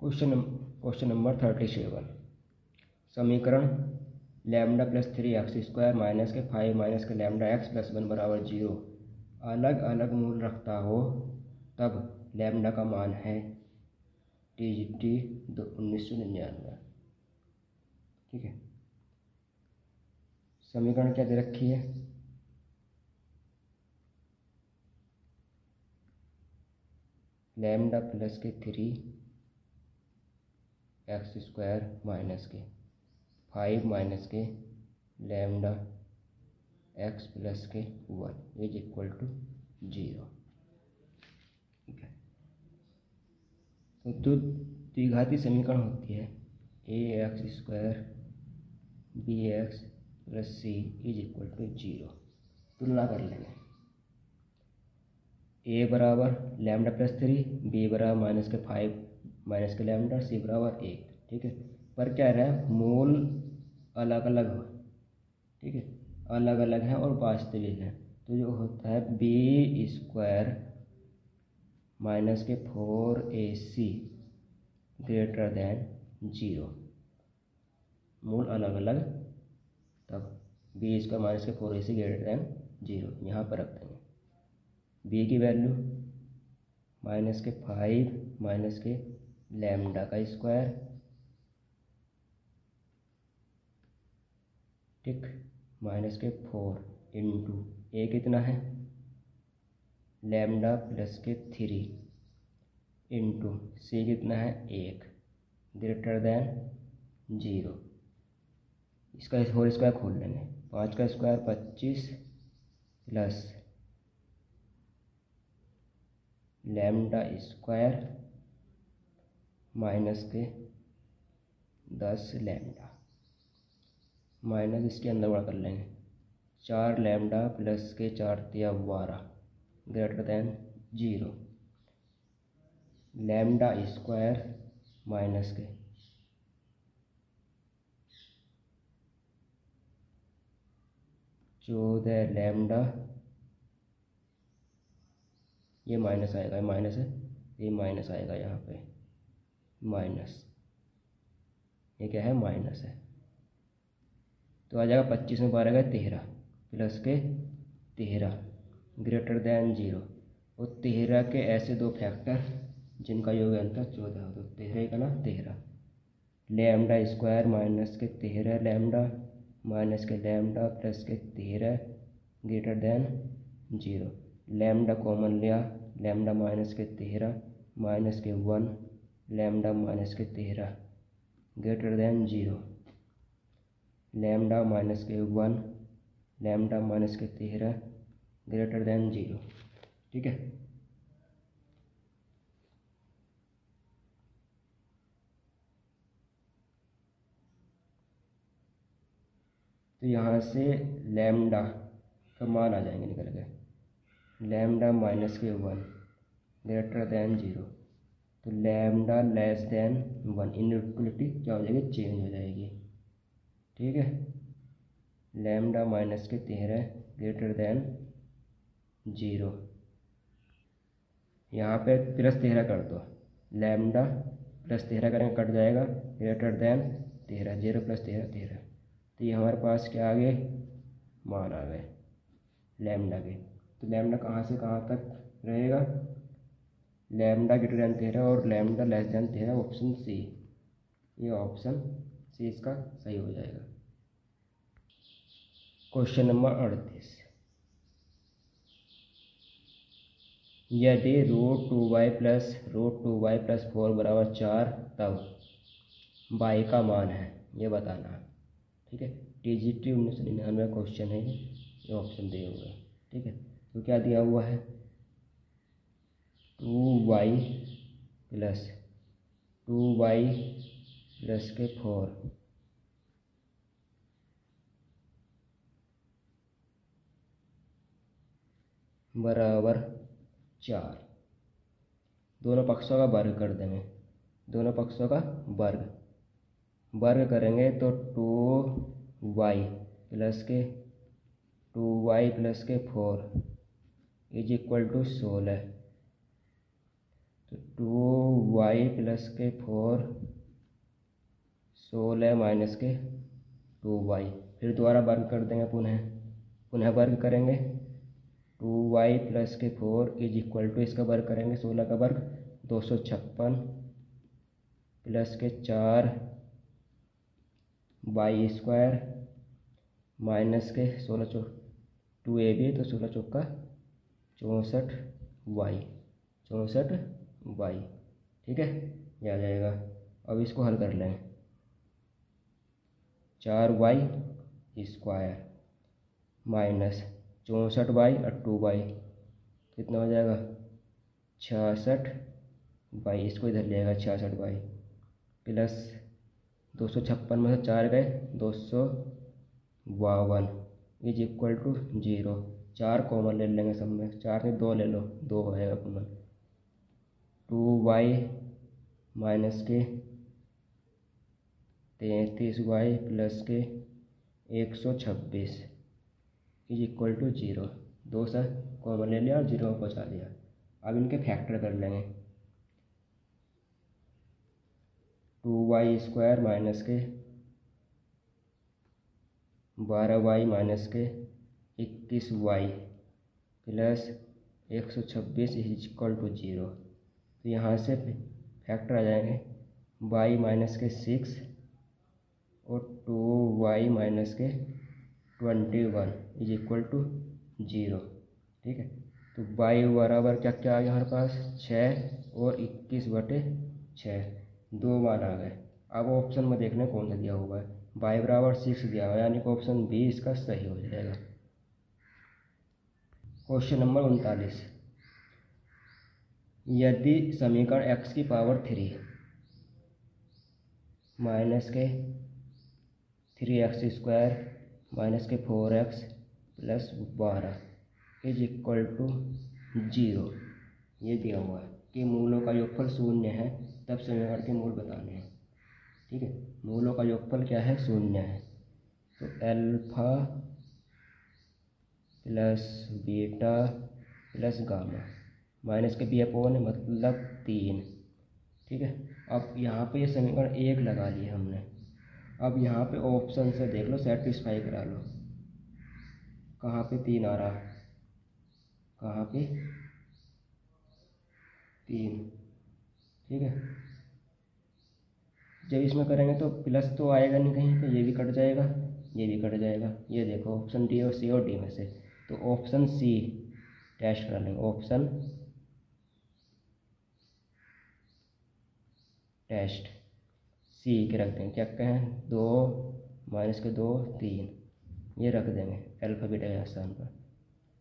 Question number 37। समीकरण lambda plus 3x² minus के 5 minus के लैम्डा x प्लस 1 बराबर 0 अलग अलग मूल रखता हो तब लैम्डा का मान है TGT 1999। ठीक है, समीकरण क्या दे रखी है? लैम्डा प्लस के 3x² माइनस के 5 माइनस के लैम्डा x प्लस के 1 इज इक्वल टू 0। ठीक है, तो द्विघाती समीकरण होती है ax² bx plus c is equal to 0। तुलना कर लेंगे। a बराबर लैम्डा प्लस 3, b बराबर माइनस के 5 माइनस के लैम्डा, c बराबर 1। ठीक है, पर क्या रहा है, मूल अलग अलग हो। ठीक है, अलग अलग है और वास्तविक है, तो जो होता है b² माइनस के 4ac ग्रेटर देन 0। मूल अलग अलग तब b² माइनस के 4ac ग्रेटर देन 0 यहाँ पर रख देंगे। b की वैल्यू माइनस के 5 माइनस के लैम्डा का स्क्वायर, ठीक, माइनस के 4 इंटू a कितना है लैम्डा प्लस के 3 इंटू c कितना है 1 ग्रेटर देन 0। इसका होल स्क्वायर खोल लेंगे। 5 का square 25 plus lambda square minus के 10 लैम्डा माइनस इसके अंदर बड़ा कर लेंगे 4 लैम्डा प्लस के 4 तिया 12 greater than 0। Lambda square minus के 14 लैम्डा, ये माइनस आएगा, माइनस है, ये माइनस आएगा यहाँ पे माइनस, ये क्या है माइनस है, तो आ जाएगा 25 में 12 गए 13 प्लस के 13 ग्रेटर देन 0। और 13 के ऐसे दो फैक्टर जिनका योगदान था 14, तो 13 का ना 13 लैम्डा स्क्वायर माइनस के 13 लैम्डा माइनस के लैम्डा प्लस के 13 ग्रेटर देन 0। लैम्डा कॉमन लिया, लैम्डा माइनस के 13 माइनस के 1 लैम्डा माइनस के 13 ग्रेटर देन 0। लैम्डा माइनस के 1 लैम्डा माइनस के 13 ग्रेटर देन 0। ठीक है, तो यहाँ से लैम्डा का मान आ जाएंगे निकल गए। लैम्डा माइनस के 1 ग्रेटर देन 0, तो लैम्डा लेस देन 1 इनइक्वलिटी क्या हो जाएगी, चेंज हो जाएगी। ठीक है, लैम्डा माइनस के 13 ग्रेटर देन 0, यहाँ पे प्लस 13 कर दो, लैम्डा प्लस 13 करेंगे कट जाएगा ग्रेटर देन 13, 0 प्लस 13 13, तो ये हमारे पास क्या आ गए मान आ गए लैम्डा के। तो लैम्डा कहाँ से कहाँ तक रहेगा, लैम्डा ग्रेटर देन 13 और lambda less than 13, option C, ये ऑप्शन सी इसका सही हो जाएगा। Question number 38। यदि √2y प्लस 4 बराबर 4 तब y का मान है, ये बताना। ठीक है, TGT 1999 क्वेश्चन है, ये ऑप्शन दिए हुए हैं। ठीक है, तो क्या दिया हुआ है 2y प्लस के 4 बराबर 4, दोनों पक्षों का वर्ग कर देंगे, दोनों पक्षों का वर्ग करेंगे तो 2y प्लस के 4 इज इक्वल टू 16, तो वाई प्लस के 4 16 माइनस के 2y। फिर दोबारा वर्ग कर देंगे, पुनः वर्ग करेंगे। 2y प्लस के 4 इज इक्वल टू, इसका वर्ग करेंगे 16 का वर्ग 256 प्लस के 4 वाई स्क्वायर माइनस के 16 2ab तो 16 चौका 64y। ठीक है, ये आ जाएगा। अब इसको हल कर लें। 4y स्क्वायर माइनस 64y और 2y कितना हो जाएगा 66y। इसको इधर ले आएगा 66y प्लस 256 में से 4 गए 252 इज इक्वल टू 0। 4 कॉमन ले लेंगे सब में, 4 में 2 ले लो, 2 होएगा कॉमन। 2y माइनस के 33y प्लस के 126 इज इक्वल टू 0। 2 से कॉमन ले लिया और 0 में पहुँचा दिया। अब इनके फैक्टर कर लेंगे। 2y स्क्वायर माइनस के 12y माइनस के 21y plus 126 is equal to 0। तो यहाँ से फैक्टर आ जाएंगे y माइनस के 6 और 2y माइनस के 21 इज इक्वल टू 0। ठीक है, तो y बराबर क्या क्या आ गया हमारे पास 6 और 21/6, 2 मान आ गए। अब ऑप्शन में देखने कौन सा दिया हुआ है। y बराबर 6 दिया हुआ है, यानी कि ऑप्शन बी इसका सही हो जाएगा। क्वेश्चन नंबर 39, यदि समीकरण x की पावर 3 माइनस के 3x स्क्वायर माइनस के 4x plus 12 is equal to 0 ये दिया हुआ है कि मूलों का योगफल 0 है, तब समीकरण के मूल बताने हैं। ठीक है, मूलों का योगफल क्या है 0 है, तो alpha plus beta plus gamma minus के बी अपॉन मतलब 3। ठीक है, अब यहाँ पे ये समीकरण 1 लगा लिया हमने। अब यहाँ पे ऑप्शन से देख लो, सेटिस्फाई करा लो। कहाँ पे 3 आ रहा, कहाँ पे 3। ठीक है, जब इसमें करेंगे तो प्लस तो आएगा नहीं कहीं पे, ये भी कट जाएगा, ये भी कट जाएगा। ये देखो ऑप्शन डी और सी और डी में से, तो ऑप्शन सी टेस्ट कर लेंगे। ऑप्शन टेस्ट सी के रख देंगे, क्या कहें 2 माइनस के 2 3, ये रख देंगे अल्फा बीटा के स्थान पर।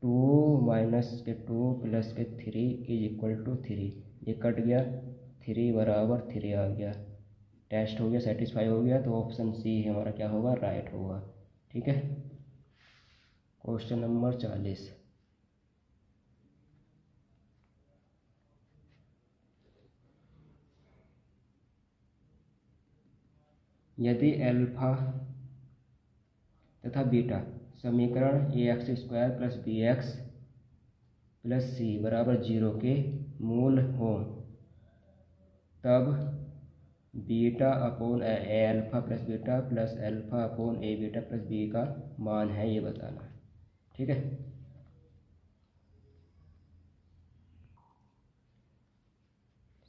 2 माइनस के 2 प्लस के 3 इज इक्वल टू 3, ये कट गया, 3 बराबर 3 आ गया। टेस्ट हो गया, सेटिस्फाई हो गया, तो ऑप्शन सी हमारा क्या होगा राइट होगा। ठीक है, क्वेश्चन नंबर 40, यदि अल्फा तथा बीटा समीकरण ax square plus bx plus c बराबर 0 के मूल हों, तब beta upon a alpha plus beta plus alpha upon a beta plus b का मान है, ये बताना है। ठीक है,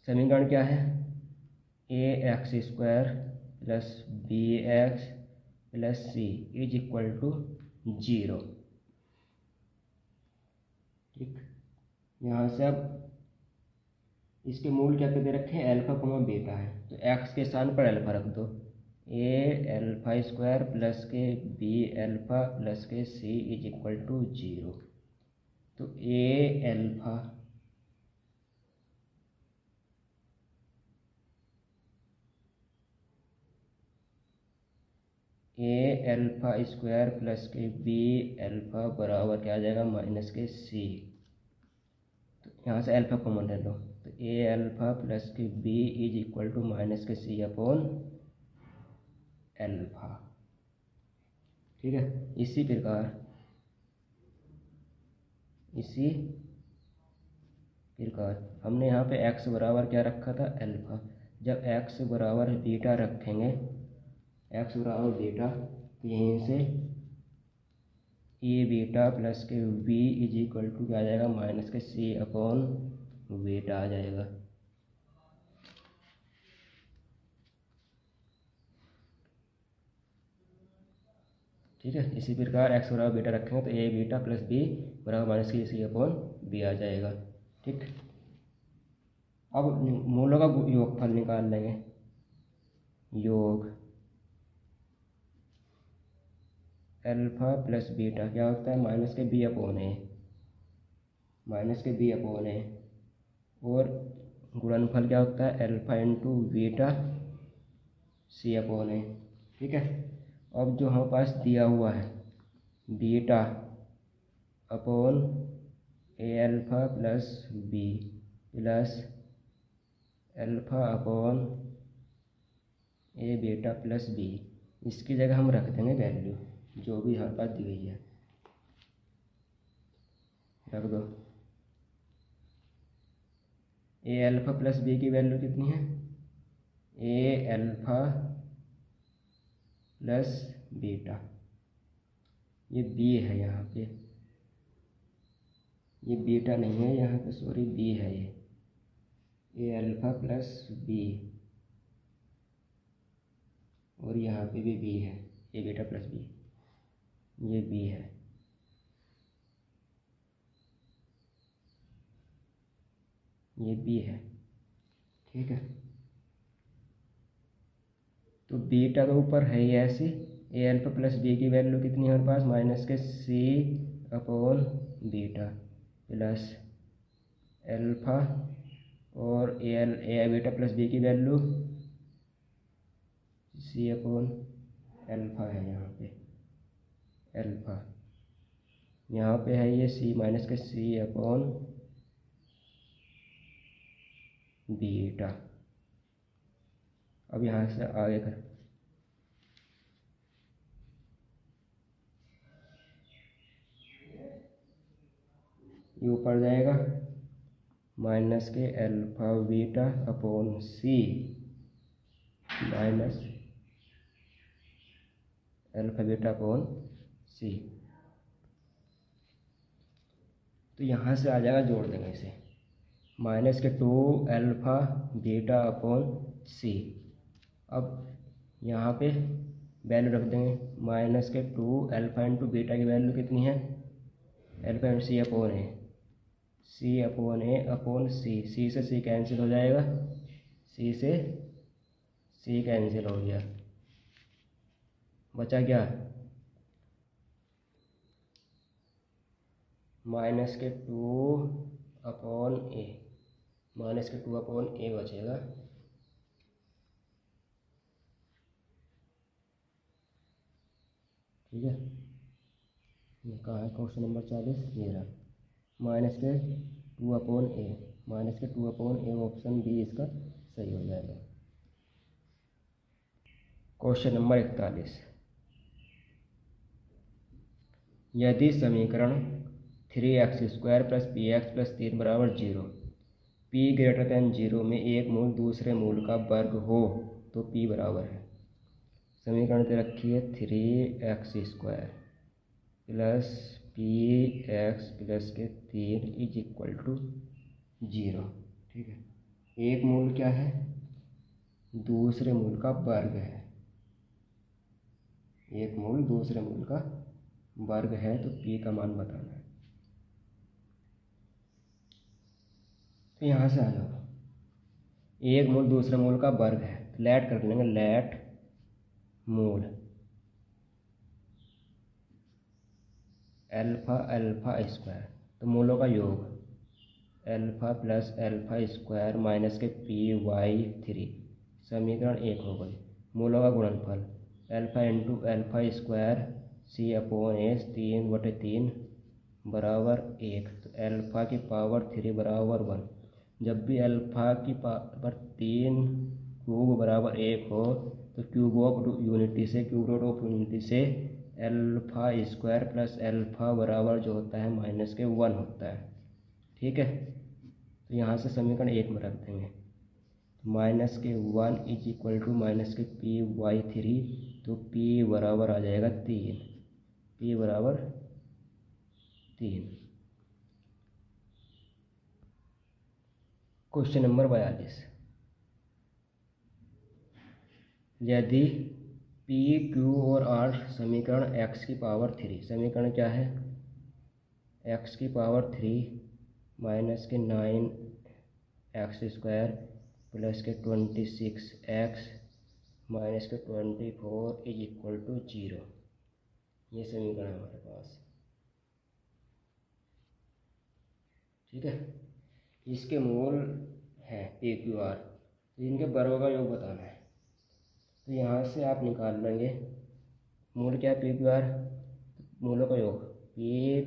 समीकरण क्या है ax square plus bx plus C is equal to 0। ठीक, यहाँ से अब इसके मूल क्या दे रखे हैं अल्फा कोमा बीटा है, तो x के स्थान पर अल्फा रख दो। a अल्फा स्क्वायर प्लस के b अल्फा प्लस के c इज इक्वल टू 0। तो a अल्फा स्क्वायर प्लस के b अल्फा बराबर क्या आ जाएगा माइनस के c। तो यहाँ से अल्फा कॉमन ले लो, तो a अल्फा प्लस के b is equal to minus के c अपॉन अल्फा। ठीक है, इसी प्रकार हमने यहाँ पे x बराबर क्या रखा था, अल्फ़ा। जब x बराबर बीटा रखेंगे, x बराबर बीटा, तो यहीं से ए बीटा प्लस के v इज इक्वल टू क्या आ जाएगा, माइनस के c अपॉन बीटा आ जाएगा। ठीक है, इसी प्रकार x बराबर बीटा रखेंगे तो ए बीटा प्लस बी बराबर माइनस के सी अपॉन बी आ जाएगा। ठीक, अब मूलों का योगफल निकाल लेंगे। योग अल्फा प्लस बीटा क्या होता है, माइनस के बी अपॉन ए, माइनस के बी अपॉन ए, और गुणनफल क्या होता है, alpha into beta c upon a. ठीक है, अब जो हमारे पास दिया हुआ है beta upon a alpha plus b plus alpha upon a beta plus b, इसकी जगह हम रख देंगे वैल्यू जो भी हमारे पास दी गई है, रख दो। ए अल्फ़ा प्लस बी की वैल्यू कितनी है, ए अल्फ़ा प्लस बीटा, ये बी है यहाँ पे, ये बीटा नहीं है यहाँ पे, सॉरी बी है ये, ए अल्फ़ा प्लस बी, और यहाँ पे भी बी है, ए बीटा प्लस बी, ये बी है। ये बी है। ठीक है, तो बीटा तो ऊपर है ही ऐसी, ए अल्फ़ा प्लस बी की वैल्यू कितनी है हमारे पास, माइनस के सी अपॉन बीटा प्लस अल्फ़ा, और ए बीटा प्लस बी की वैल्यू सी अपॉन अल्फ़ा है यहाँ पे, अल्फ़ा यहाँ पे है ये सी, माइनस के सी अपॉन बीटा। अब यहाँ से आगे कर, ये ऊपर जाएगा माइनस के alpha beta upon c minus alpha beta upon सी। तो यहाँ से आ जाएगा, जोड़ देंगे इसे, माइनस के 2 अल्फ़ा बीटा अपॉन सी। अब यहाँ पे वैल्यू रख देंगे, माइनस के 2 अल्फ़ा इंटू बीटा की वैल्यू कितनी है, alpha into C upon a, C upon A upon सी, सी से सी कैंसिल हो जाएगा, सी से सी कैंसिल हो गया, बचा क्या, माइनस के 2 अपॉन ए, माइनस के 2 अपॉन ए बचेगा। ठीक है, ये कहाँ है, क्वेश्चन नंबर 40, ये रहा, माइनस के 2 अपॉन ए, माइनस के 2 अपॉन ए, ऑप्शन बी इसका सही हो जाएगा। क्वेश्चन नंबर 41, यदि समीकरण 3x² plus P x plus 3 बराबर 0, p ग्रेटर दैन 0 में एक मूल दूसरे मूल का वर्ग हो तो p बराबर है। समीकरण दे रखी है 3x² plus P x plus के 3 इज इक्वल टू 0। ठीक है, एक मूल क्या है, दूसरे मूल का वर्ग है, एक मूल दूसरे मूल का वर्ग है, तो p का मान बताना है। तो यहाँ से आ जाओ, एक मूल दूसरे मूल का वर्ग है, तो लेट कर लेंगे, लेट मूल अल्फ़ा अल्फ़ा स्क्वायर, तो मूलों का योग alpha plus alpha square minus के py3, समीकरण 1 हो गई। मूलों का गुणनफल अल्फ़ा इंटू अल्फ़ा स्क्वायर सी अपॉन एस 3/3 बराबर 1, तो अल्फ़ा की पावर 3 बराबर 1। जब भी अल्फ़ा की पावर 3 क्यूब बराबर 1 हो तो क्यूब ऑफ यूनिटी से, क्यूब रूट ऑफ यूनिटी से अल्फ़ा स्क्वायर प्लस अल्फ़ा बराबर जो होता है माइनस के 1 होता है। ठीक है, तो यहाँ से समीकरण 1 में रख देंगे। माइनस के 1 इज इक्वल टू माइनस के py3, तो p बराबर आ जाएगा 3, p बराबर 3। क्वेश्चन नंबर 42, यदि p, q और r समीकरण x की पावर 3, समीकरण क्या है, x की पावर 3 माइनस के 9x² प्लस के 26x माइनस के 24 इज इक्वल टू 0, ये समीकरण है हमारे पास। ठीक है, इसके मूल हैं p, q, r, तो इनके वर्गों का योग बताना है। तो यहाँ से आप निकाल लेंगे मूल क्या है, p, q, r, मूलों का योग p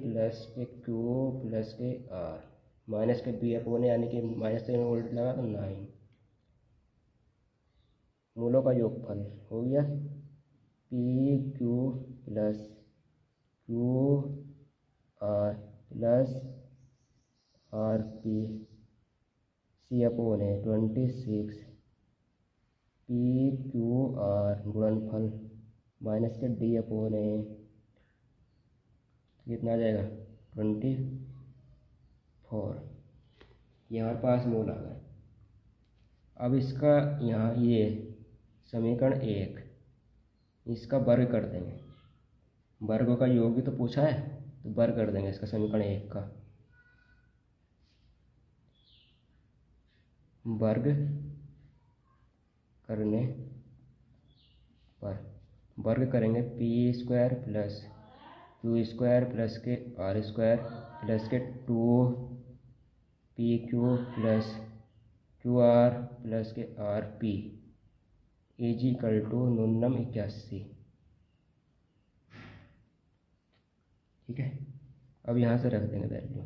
प्लस के q प्लस के r माइनस के b अपॉन, यानी कि माइनस से उल्ट लगा तो 9, मूलों का योगफल हो गया p q plus q r plus r p c upon है 26 p q r गुणनफल माइनस के d अपॉन है, कितना आ जाएगा 24, ये हमारे पास मूल आ गए। अब इसका यहाँ ये समीकरण 1, इसका वर्ग कर देंगे, वर्गों का योग भी तो पूछा है, तो वर्ग कर देंगे इसका समीकरण 1 का वर्ग करने पर वर्ग करेंगे p² प्लस q² प्लस के r² प्लस के 2pq प्लस qr प्लस के rp इज इक्वल टू 81। ठीक है, अब यहाँ से रख देंगे वैल्यू,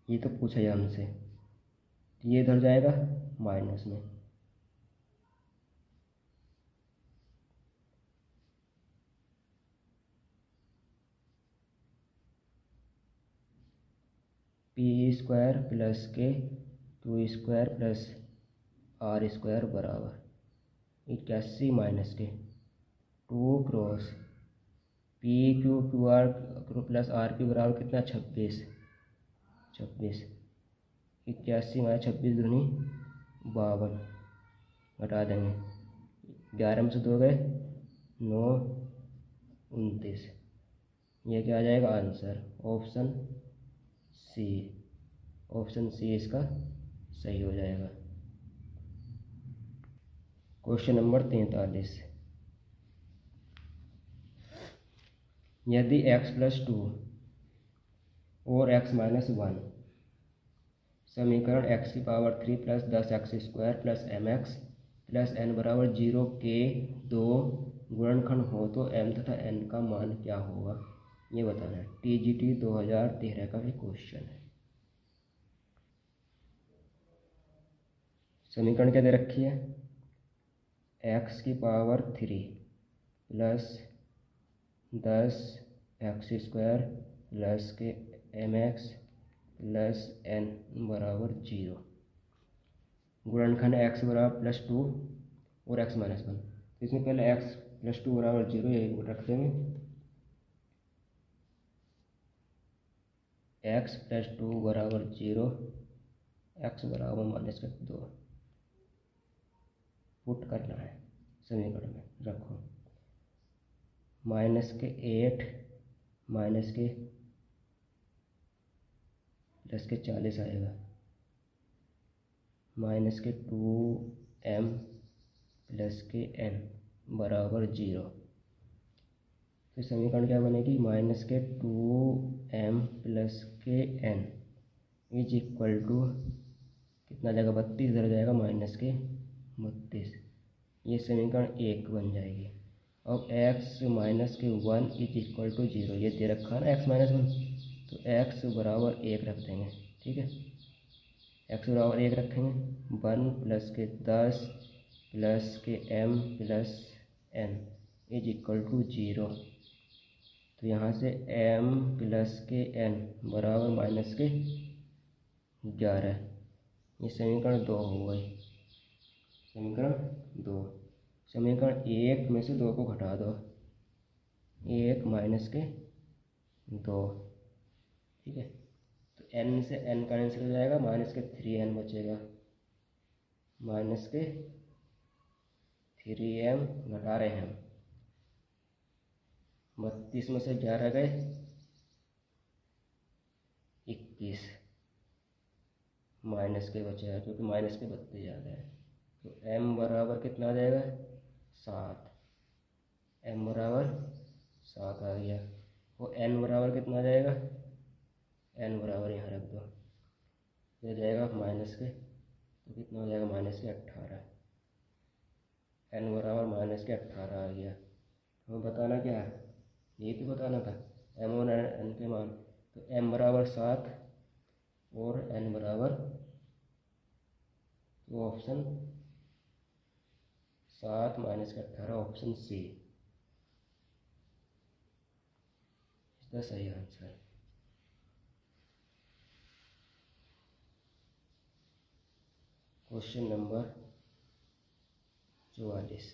ये तो पूछा है हमसे, ये इधर जाएगा माइनस में, p² प्लस के q² प्लस r² बराबर 81 माइनस के 2 क्रॉस pq/r प्लस rp बराबर कितना 26, 81 माइनस 26 दूनी 52, घटा देंगे 11 में से 2 गए 9, 29, ये क्या आ जाएगा आंसर, ऑप्शन सी इसका सही हो जाएगा। क्वेश्चन नंबर 43, यदि x प्लस 2 और x माइनस 1 समीकरण x की power 3 plus 10x² plus mx plus n बराबर 0 के दो गुणनखंड हो तो m तथा n का मान क्या होगा, ये बताना है। TGT 2013 का भी क्वेश्चन है। समीकरण क्या दे रखी है, x की पावर 3 प्लस 10x² प्लस के mx प्लस n बराबर 0, गुणनखंड x बराबर प्लस 2 और x माइनस 1, तो इसमें पहले x प्लस 2 बराबर 0 ये रख देंगे, x प्लस 2 बराबर 0, x बराबर माइनस के 2 पुट करना है समीकरण में, रखो माइनस के 8 माइनस के प्लस के 40 आएगा, माइनस के 2m प्लस के n बराबर 0, तो समीकरण क्या बनेगी, माइनस के 2m प्लस के n इज इक्वल टू कितना जाएगा 32, इधर जाएगा माइनस के 32, ये समीकरण 1 बन जाएगी। अब x माइनस के 1 इज इक्वल टू 0, ये दे रखा है ना x माइनस 1, तो x बराबर 1 रख देंगे। ठीक है, x बराबर 1 रखेंगे, 1 प्लस के 10 प्लस के m plus n is equal to 0, तो यहाँ से m प्लस के n बराबर माइनस के 11, ये समीकरण 2 हो गई। समीकरण 2। समीकरण 1 में से 2 को घटा दो, 1 माइनस के 2, ठीक है। तो n से n कैंसिल हो जाएगा, माइनस के 3n बचेगा, माइनस के 3m घटा रहे हैं हम। 32 में से 11 गए 21, माइनस के बचेगा क्योंकि माइनस के 32 ज़्यादा है। तो m बराबर कितना आ जाएगा 7, m बराबर 7 आ गया। वो n बराबर कितना आ जाएगा, n बराबर यहाँ रख दो, ये जाएगा माइनस के, तो कितना हो जाएगा माइनस के 18, n बराबर माइनस के 18 आ गया। हमें बताना क्या है, ये तो बताना था m और n के मान। तो m बराबर 7 और n बराबर, तो ऑप्शन 7 माइनस के 18, ऑप्शन सी इसका सही आंसर। Question number 44।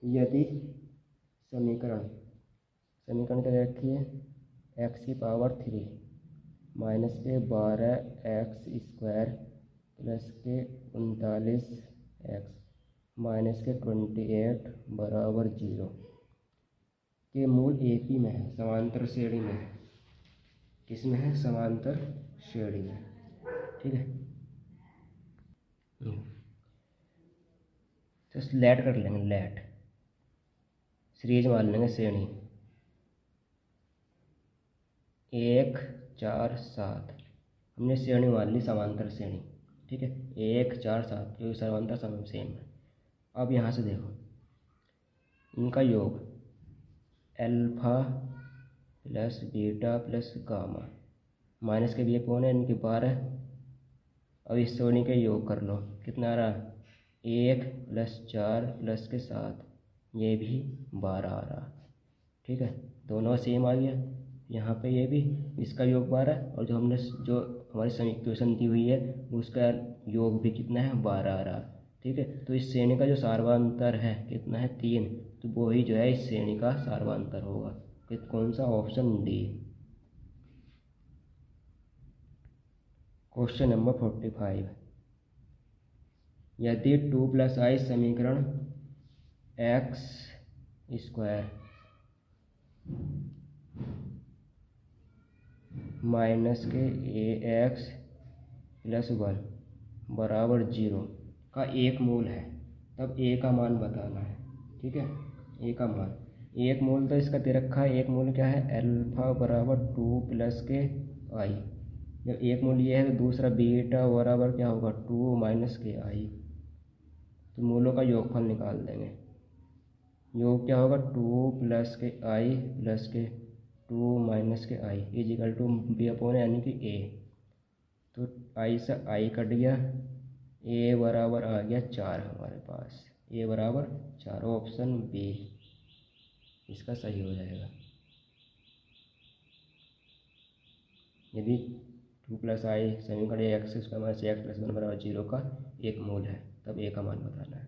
यदि समीकरण क्या रखिए, x की पावर 3 माइनस के 12x² प्लस के 39x माइनस के 28 बराबर 0 के मूल एक ही में है, समांतर श्रेणी में है। किसमें है, समांतर श्रेणी में, ठीक है। तो लेट कर लेंगे, लेट सीरीज मान लेंगे, श्रेणी 1 4 7 हमने श्रेणी मान ली, समांतर श्रेणी, ठीक है। 1 4 7 क्योंकि समांतर समय सेम है। अब यहाँ से देखो इनका योग alpha plus beta plus gamma, minus के भी कौन है, इनके 12। अब इस श्रेणी के योग कर लो, कितना आ रहा, 1 प्लस 4 प्लस के 7, ये भी 12 आ रहा, ठीक है। दोनों सेम आ गया। यहाँ पे ये भी, इसका योग 12 और जो हमारी समीकरण दी हुई है उसका योग भी कितना है, 12 आ रहा, ठीक है। तो इस श्रेणी का जो सार्वंतर है कितना है, 3, तो वो ही जो है इस श्रेणी का सार्वंतर होगा। कौन सा, ऑप्शन डी। Question number 45। यदि 2 + i समीकरण x² माइनस के ax + 1 बराबर 0 का एक मूल है, तब a का मान बताना है, ठीक है। a का मान, एक मूल तो इसका दे रखा है। एक मूल क्या है, अल्फा बराबर 2 + के i। जब एक मूल ये है तो दूसरा बीटा बराबर क्या होगा, 2 - के i। तो मूलों का योगफल निकाल देंगे। योग क्या होगा, 2 + के i प्लस के 2 - के i इजिकल टू b/, यानी कि a। तो i से i कट गया, a बराबर आ गया 4 हमारे पास, a बराबर 4, ऑप्शन बी इसका सही हो जाएगा। यदि 2 + i समीकरण x² - x + 1 बराबर 0 का एक मूल है, तब a का मान बताना है,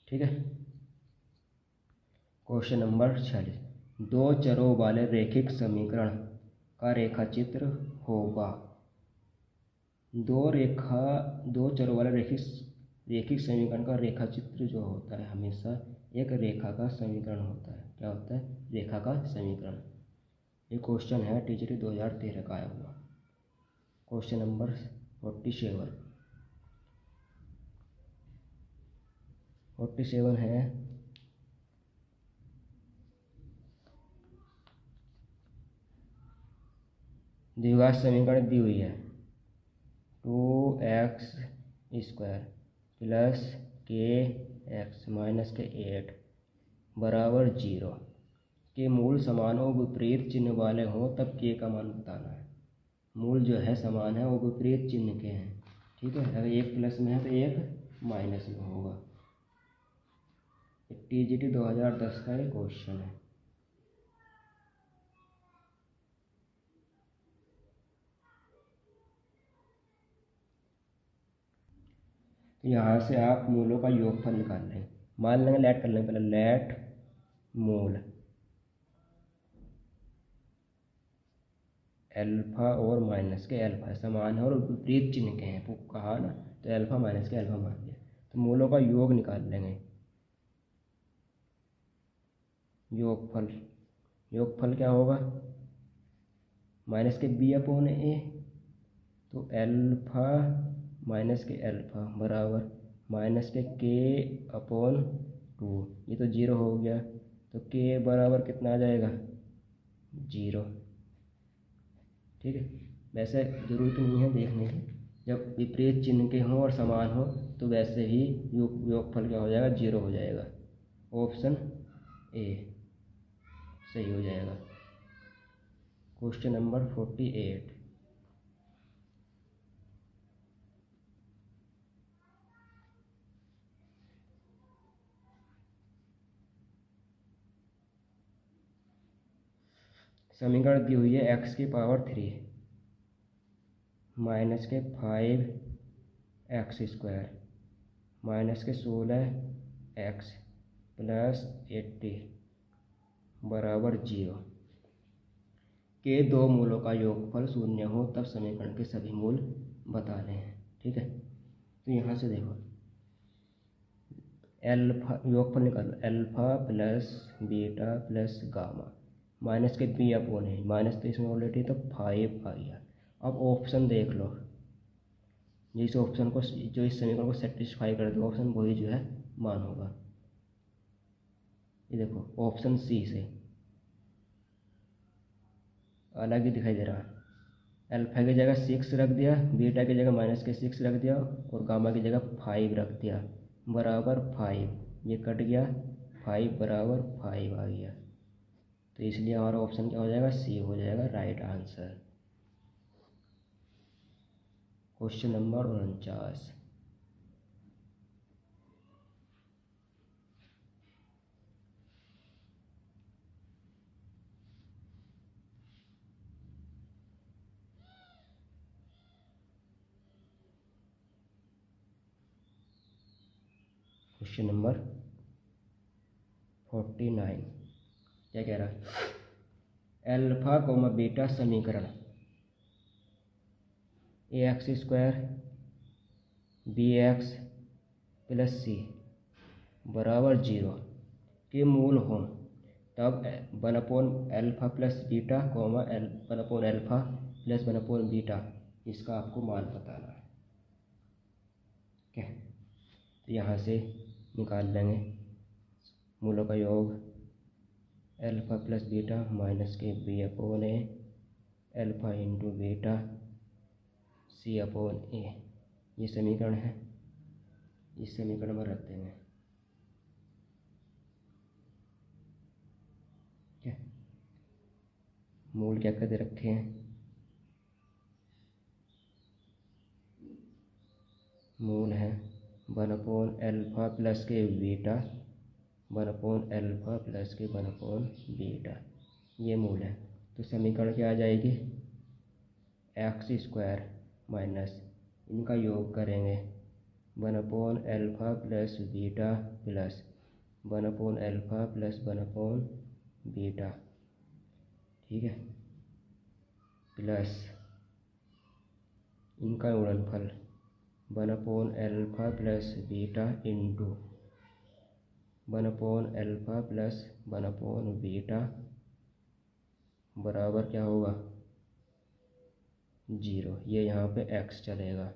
ठीक है। Question number 46। 2 चरों वाले रैखिक समीकरण का रेखाचित्र होगा। 2 चरों वाले रैखिक समीकरण का रेखाचित्र जो होता है हमेशा एक रेखा का समीकरण होता है। क्या होता है, रेखा का समीकरण। ये क्वेश्चन है टीचरी 2013 का आया हुआ। क्वेश्चन नंबर 47 है, द्विघात समीकरण दी हुई है 2x² प्लस kx माइनस के 8 बराबर 0 के मूल समान और विपरीत चिन्ह वाले हों, तब k का मान बताना है। मूल जो है समान है वो विपरीत चिन्ह के हैं, ठीक है। अगर एक प्लस में है तो एक माइनस में होगा। TGT 2010 का ये क्वेश्चन है। तो यहाँ से आप मूलों का योगफल निकाल लें। मान लेंगे, लेट कर लेंगे पहले, लेट मूल अल्फा और माइनस के अल्फा समान है और विपरीत चिन्ह के हैं, कहा ना, तो अल्फा माइनस के अल्फा मान लिया। तो मूलों का योग निकाल लेंगे। योगफल क्या होगा, माइनस के बी अपॉन ए, तो अल्फा माइनस के अल्फा बराबर माइनस के अपॉन 2, ये तो 0 हो गया, तो के बराबर कितना आ जाएगा, 0। ठीक है, वैसे ज़रूरत नहीं है देखने की, जब विपरीत चिन्ह के हों और समान हो तो वैसे ही योगफल क्या हो जाएगा, 0 हो जाएगा। ऑप्शन ए सही हो जाएगा। Question number 48। समीकरण दी हुई है x की पावर 3 माइनस के 5x² माइनस के 16x प्लस 80 बराबर 0 के दो मूलों का योगफल 0 हो तब समीकरण के सभी मूल बताने हैं। ठीक है, तो यहाँ से देखो, अल्फा योगफल निकालो, alpha plus beta plus gamma minus के बी अपॉन है, माइनस तो इसमें ऑलरेडी तो 5 आ गया। अब ऑप्शन देख लो, जिस ऑप्शन को, जो इस समीकरण को सेटिस्फाई कर दो ऑप्शन, वही जो है मान होगा। ये देखो ऑप्शन सी से अलग ही दिखाई दे रहा है। अल्फा की जगह 6 रख दिया, बीटा की जगह माइनस के 6 रख दिया और गामा की जगह 5 रख दिया, बराबर 5, ये कट गया, 5 बराबर 5 आ गया। तो इसलिए हमारा ऑप्शन क्या हो जाएगा, सी हो जाएगा right answer. Question number 49। Question number 49 क्या कह रहा है, अल्फा कोमा बीटा समीकरण ax² bx प्लस सी बराबर 0 के मूल हों तब 1/अल्फा प्लस बीटा कोमा 1/अल्फा प्लस 1/बीटा इसका आपको मान बताना है। क्या, तो यहाँ से निकाल लेंगे मूलों का योग, अल्फा प्लस बीटा माइनस के b upon a, alpha into beta c upon ए, ये समीकरण है, इस समीकरण में रख देंगे। क्या, मूल क्या कर दे रखे हैं, मूल है 1/अल्फा प्लस के बीटा 1/अल्फा प्लस के 1/बीटा, ये मूल है। तो समीकरण क्या आ जाएगी, x² माइनस इनका योग करेंगे 1/अल्फा प्लस बीटा प्लस 1/अल्फा प्लस 1/बीटा, ठीक है, प्लस इनका गुणनफल 1/अल्फा प्लस बीटा इंटू 1/अल्फा प्लस 1/बीटा बराबर क्या होगा, 0। ये यहाँ पे x चलेगा,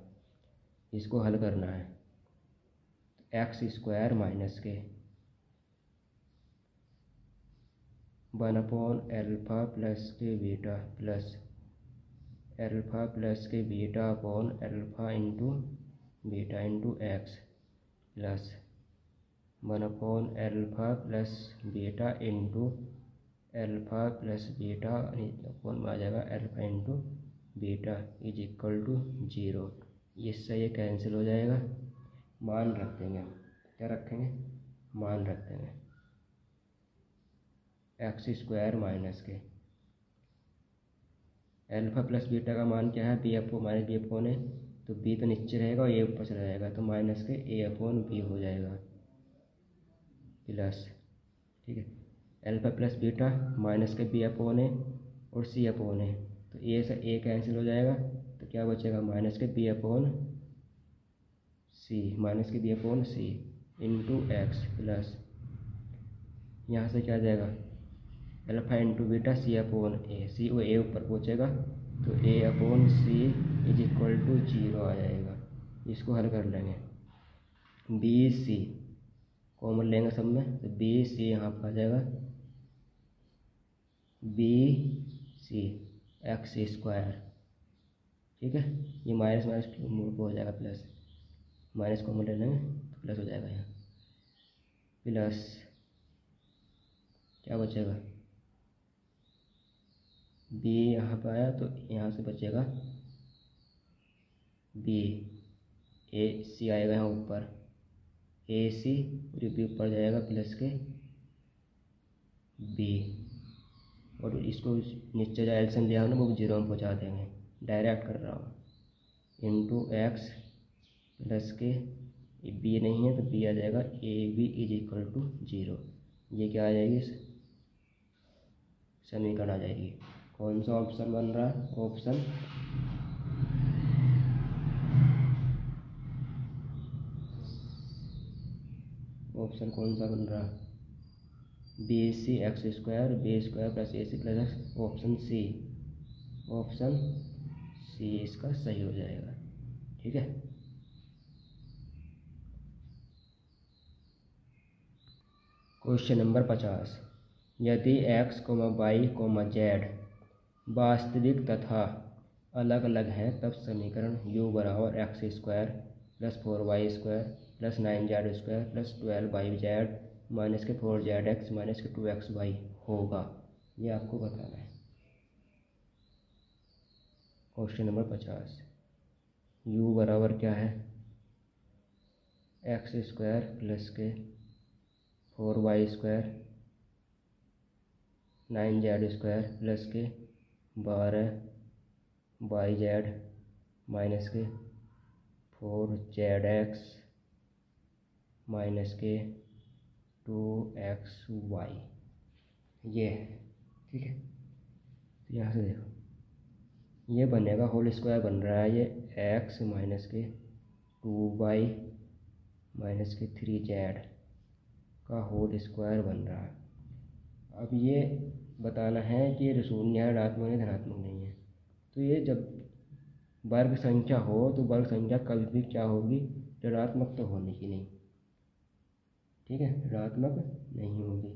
इसको हल करना है। x² माइनस के 1/अल्फा प्लस के बीटा प्लस अल्फा प्लस के beta upon alpha into beta into x plus 1/अल्फा plus beta into alpha plus beta upon में आ जाएगा alpha into beta is equal to 0। इससे ये कैंसिल हो जाएगा, मान रख देंगे हम। क्या रखेंगे? मान रख देंगे एक्स स्क्वायर माइनस के अल्फ़ा प्लस बीटा का मान क्या है? बी अपो माइनस बी अपॉन ए। तो बी तो नीचे रहेगा और ए ऊपर से रहेगा, तो माइनस के ए अपॉन बी हो जाएगा प्लस, ठीक है, अल्फ़ा प्लस बीटा माइनस के बी अपॉन ए और सी अपॉन ए। तो ए से ए कैंसिल हो जाएगा, तो क्या बचेगा? माइनस के बी अपॉन सी, माइनस के b upon c into x plus, यहाँ से क्या आ जाएगा? Alpha into beta c upon a, c वो ए ऊपर पहुँचेगा तो a upon c is equal to 0 आ जाएगा। इसको हल कर लेंगे। बी सी कॉमन लेंगे सब में, तो बी सी यहाँ पर आ जाएगा बी सी एक्स स्क्वायर, ठीक है। ये माइनस माइनस हो जाएगा प्लस, माइनस कॉमन ले लेंगे तो प्लस हो जाएगा यहाँ, प्लस क्या बचेगा? बी यहाँ पर आया तो यहाँ से बचेगा बी, ए सी आएगा यहाँ ऊपर, ए सी और बी ऊपर जाएगा प्लस के बी, और इसको नीचे जो एल्सियम लिया हो ना वो 0 में पहुँचा देंगे, डायरेक्ट कर रहा हूँ, इंटू एक्स प्लस के बी नहीं है तो बी आ जाएगा A B is equal to 0। ये क्या आ जाएगी? समीकरण आ जाएगी। कौन सा ऑप्शन बन रहा है? ऑप्शन कौन सा बन रहा है? B c x square b square plus a c plus x, option c, option सी इसका सही हो जाएगा, ठीक है। क्वेश्चन नंबर 50, यदि x, y, z वास्तविक तथा अलग अलग हैं तब समीकरण u बराबर x square plus 4y square plus 9z square plus 12y z minus के 4zx माइनस के 2xy होगा। ये आपको बताना है। क्वेश्चन नंबर 50, u बराबर क्या है? एक्स स्क्वायर प्लस के 4y square 9z square plus के 12yz माइनस के 4zx माइनस के 2xy, ये है, ठीक है। तो यहाँ से देखो ये बनेगा होल स्क्वायर बन रहा है, ये x माइनस के 2y माइनस के 3z का होल स्क्वायर बन रहा है। अब ये बताना है कि ये शून्य है, ऋणात्मक है, धनात्मक नहीं है। तो ये जब वर्ग संख्या हो तो वर्ग संख्या कभी भी क्या होगी? ऋणात्मक तो होनी ही नहीं, ठीक है, ऋणात्मक नहीं होगी,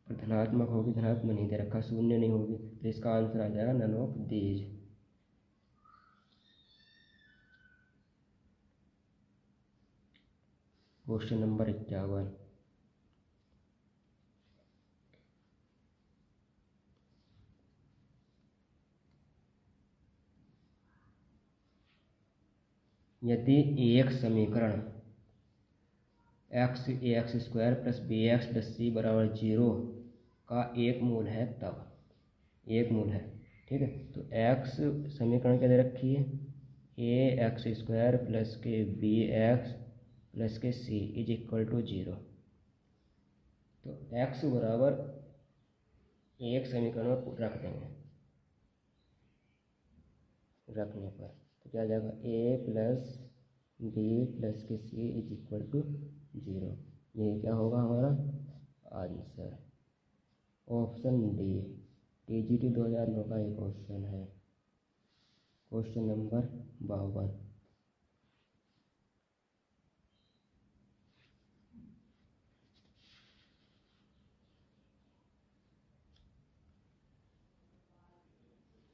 और धनात्मक होगी, धनात्मक नहीं दे रखा, शून्य नहीं होगी, तो इसका आंसर आ जाएगा none of these. Question number 51, यदि एक समीकरण x a x square plus b x plus c बराबर 0 का एक मूल है तब, एक मूल है, ठीक है। तो एक्स समीकरण क्या दे रखी है? ए एक्स स्क्वायर प्लस के बी एक्स प्लस के सी इज इक्वल टू 0। तो एक्स बराबर एक समीकरण में रख देंगे, रखने पर तो क्या आ जाएगा? ए प्लस बी प्लस के सी इज इक्वल टू 0। ये क्या होगा हमारा आंसर? ऑप्शन डी, TGT 2009 का एक क्वेश्चन है। क्वेश्चन नंबर 52,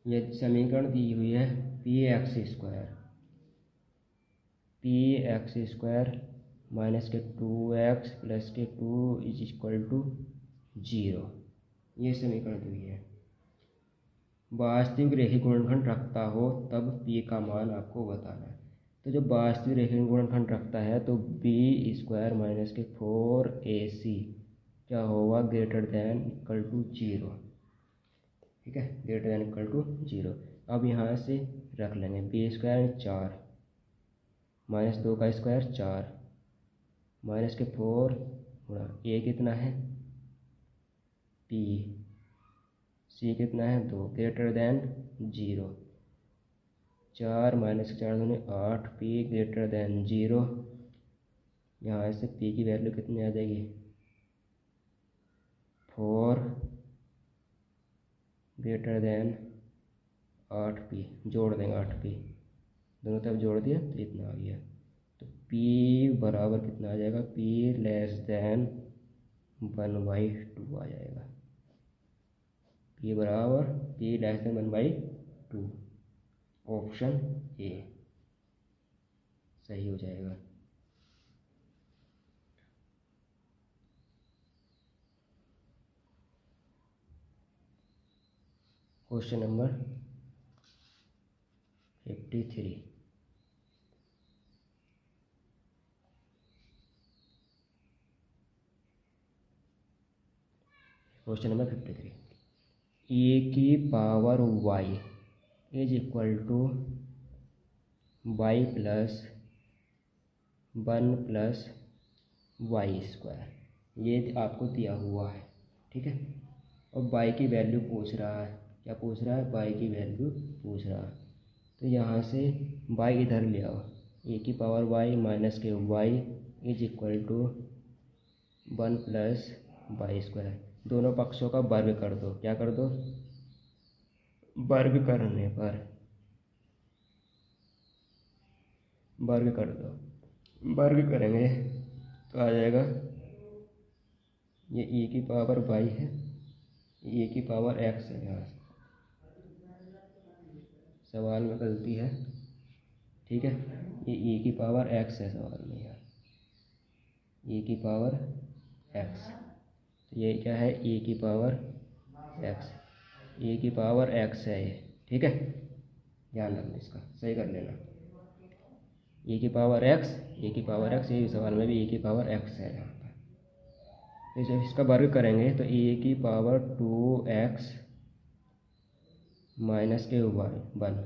ये समीकरण दी हुई है पी एक्स स्क्वायर माइनस के 2x प्लस के 2 इज इक्वल टू 0, ये समीकरण दी हुई है। वास्तविक रेखीय गुणनखंड रखता हो तब p का मान आपको बताना है। तो जो वास्तविक रेखीय गुणनखंड रखता है तो बी स्क्वायर माइनस के 4ac क्या होगा, ग्रेटर देन इक्वल टू 0। ठीक है, ग्रेटर देन इक्वल टू 0। अब यहाँ से रख लेंगे बी स्क्वायर 4 माइनस 2 का स्क्वायर 4 माइनस के 4 गुणा ए कितना है पी, सी कितना है 2, ग्रेटर देन 0। 4 माइनस 4 दूनी 8, पी ग्रेटर देन 0। यहाँ से पी की वैल्यू कितनी आ जाएगी 4 ग्रेटर देन 8p, जोड़ देंगे 8p, दोनों तरफ जोड़ दिया तो इतना आ गया। तो p बराबर कितना आ जाएगा, p लेस देन 1/2 आ जाएगा। p बराबर p less than 1/2, option A सही हो जाएगा। Question number 53। Question number 53, A की power Y is equal to Y plus 1 plus Y square, ये आपको दिया हुआ है। ठीक है, और वाई की वैल्यू पूछ रहा है, क्या पूछ रहा है, वाई की वैल्यू पूछ रहा है। तो यहाँ से वाई इधर ले आओ, ए की पावर वाई माइनस के Y is equal to 1 plus Y square, दोनों पक्षों का वर्ग कर दो। क्या कर दो, वर्ग करने पर वर्ग कर दो, वर्ग करेंगे तो आ जाएगा ये ए की पावर वाई है, ए की पावर एक्स है। यहाँ सवाल में गलती है। ठीक है, ये ए की पावर एक्स है सवाल में, यहाँ ए की पावर एक्स, तो ये क्या है ए की पावर एक्स, ए की पावर एक्स है ये। ठीक है, ध्यान रखना, इसका सही कर लेना, ए की पावर एक्स, ए की पावर एक्स, ये सवाल में भी ए की पावर एक्स है यहाँ पर। तो जब इसका वर्ग करेंगे तो ए की पावर 2x माइनस के 1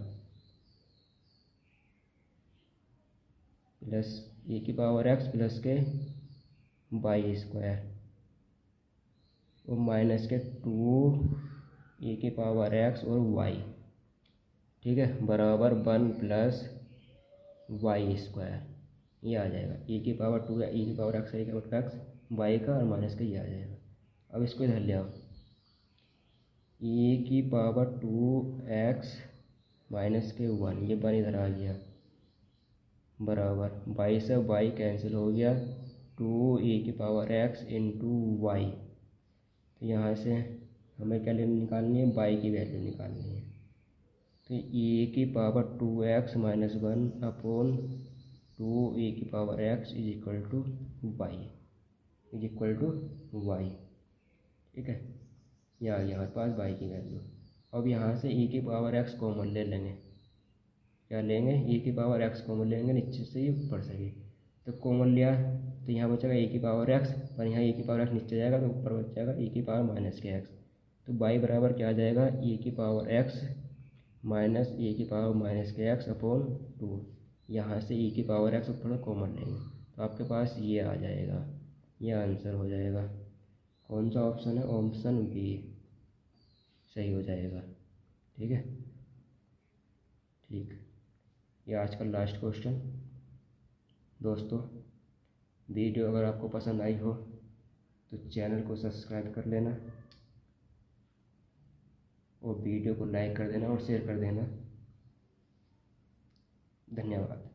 प्लस ए की पावर एक्स प्लस के वाई स्क्वायर और माइनस के 2 ए की पावर एक्स और वाई। ठीक है, बराबर 1 प्लस वाई स्क्वायर, ये आ जाएगा ए की पावर 2 ए की पावर एक्स, ए की पावर एक्स वाई का और माइनस का ये आ जाएगा। अब इसको इधर ले आओ, ए की पावर 2x माइनस के 1, ये 1 इधर आ गया, बराबर वाई से वाई कैंसिल हो गया, 2 ए की पावर x इंटू वाई। तो यहाँ से हमें क्या निकालनी है, वाई की वैल्यू निकालनी है। तो ए की power 2x minus 1 upon 2 A की power x is equal to Y, is equal to Y. ठीक है, या यहाँ पास वाई की वैल्यू। अब यहाँ से e की पावर x कॉमन ले लेंगे, क्या लेंगे, e की पावर x कॉमन लेंगे, नीचे से ये ऊपर से भी, तो कॉमन लिया तो यहाँ बचेगा e की पावर x, पर यहाँ e की पावर x नीचे जाएगा तो ऊपर बच जाएगा e की पावर माइनस के x। तो y बराबर क्या आ जाएगा, e की पावर x माइनस e की पावर माइनस के x अपॉन 2। यहाँ से e की पावर x ऊपर कॉमन लेंगे तो आपके पास ये आ जाएगा, ये आंसर हो जाएगा। कौन सा ऑप्शन है, ऑप्शन बी सही हो जाएगा। ठीक है, ठीक, ये आज का लास्ट क्वेश्चन। दोस्तों, वीडियो अगर आपको पसंद आई हो तो चैनल को सब्सक्राइब कर लेना और वीडियो को लाइक कर देना और शेयर कर देना। धन्यवाद।